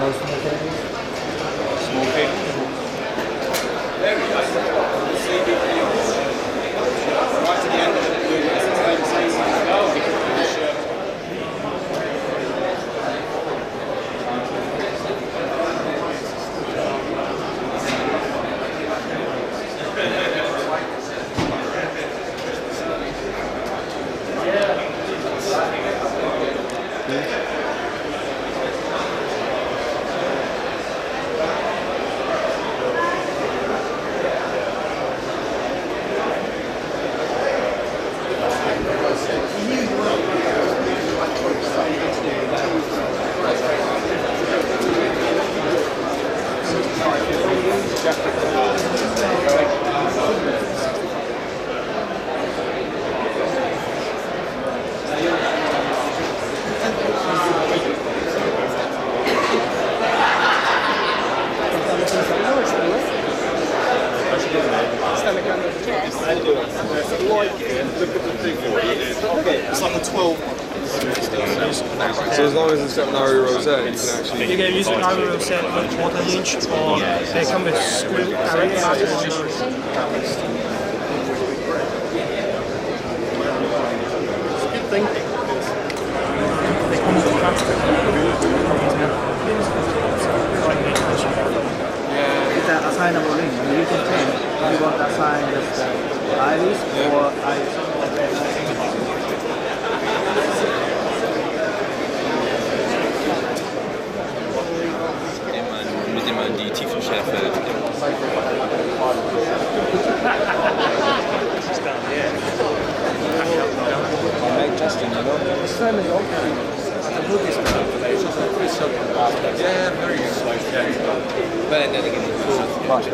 No small cables? Small cables. There we go. Right to the end of it. It's like a 12. So as long as it's got an RE rosette, you can actually... You can use an RE rosette with quarter inch, or they come with screw directly out of the Good thing. They come with plastic. Is that assignable ring? You can change. You want to assign just iris or iris? Mit dem man die Tiefenschärfe. Yeah, very good. But then again, it's much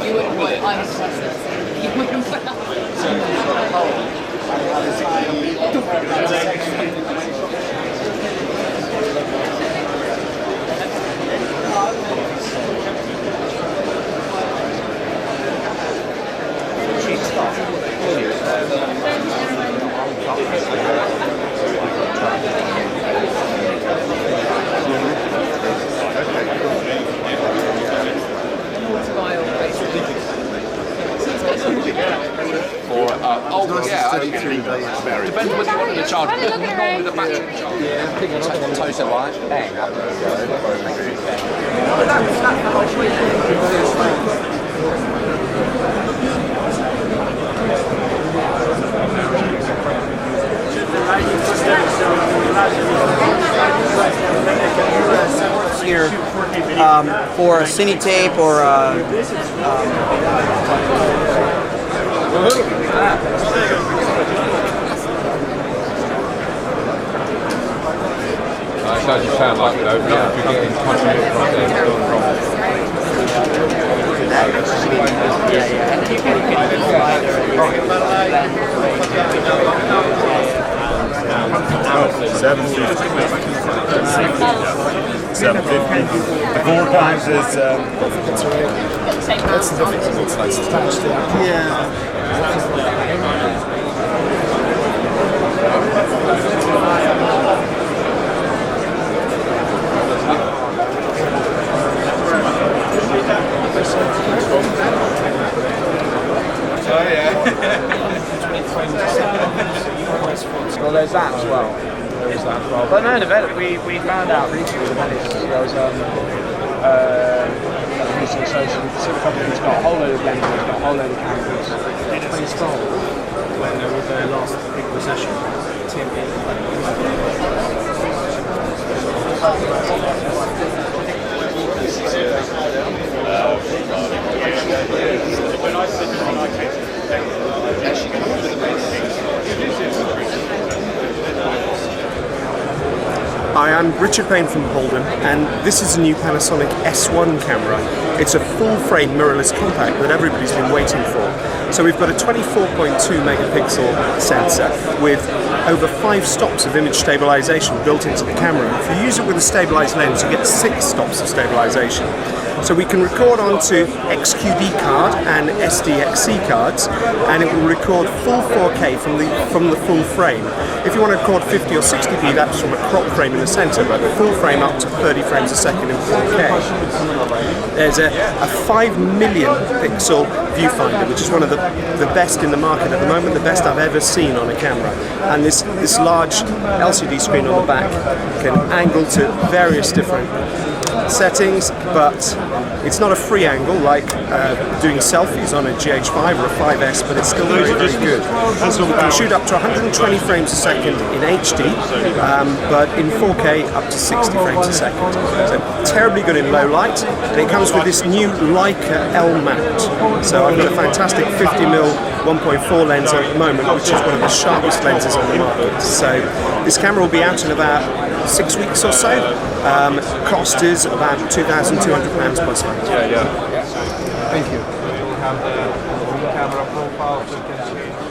You wouldn't want iris glasses. You wouldn't want depends whether you want to charge with the battery charge. Yeah, pick it up on toaster light. Bang. Here for a cine tape or It does sound like it open up if you're getting continuity from there. $750. The 4 times is that's the difference. It's like substantially. Yeah. Well, there's that as well. There is that as well. But no, the vet, we found out recently the there was a piece of association company's got a whole load of lenses, got a whole load of cameras. 2012. When there was their last big recession. Hi, I'm Richard Payne from Holden, and this is a new Panasonic S1 camera. It's a full-frame mirrorless compact that everybody's been waiting for. So we've got a 24.2 megapixel sensor with over 5 stops of image stabilization built into the camera. If you use it with a stabilized lens, you get 6 stops of stabilization. So we can record onto XQD card and SDXC cards, and it will record full 4K from the full frame. If you want to record 50 or 60p, that's from a crop frame in the center, but full frame up to 30 frames a second in 4K. There's a 5 million pixel viewfinder, which is one of the best in the market at the moment, the best I've ever seen on a camera. And this large LCD screen on the back can angle to various different settings, but it's not a free angle like doing selfies on a GH5 or a 5S, but it's still very, very good. So we can shoot up to 120 frames a second in HD, but in 4K up to 60 frames a second. So terribly good in low light, and it comes with this new Leica L mount. So I've got a fantastic 50mm 1.4 lens on at the moment, which is one of the sharpest lenses on the market. So this camera will be out in about 6 weeks or so. Cost is about £2,200 plus VAT. Thank you. We have the camera profile, so you can see.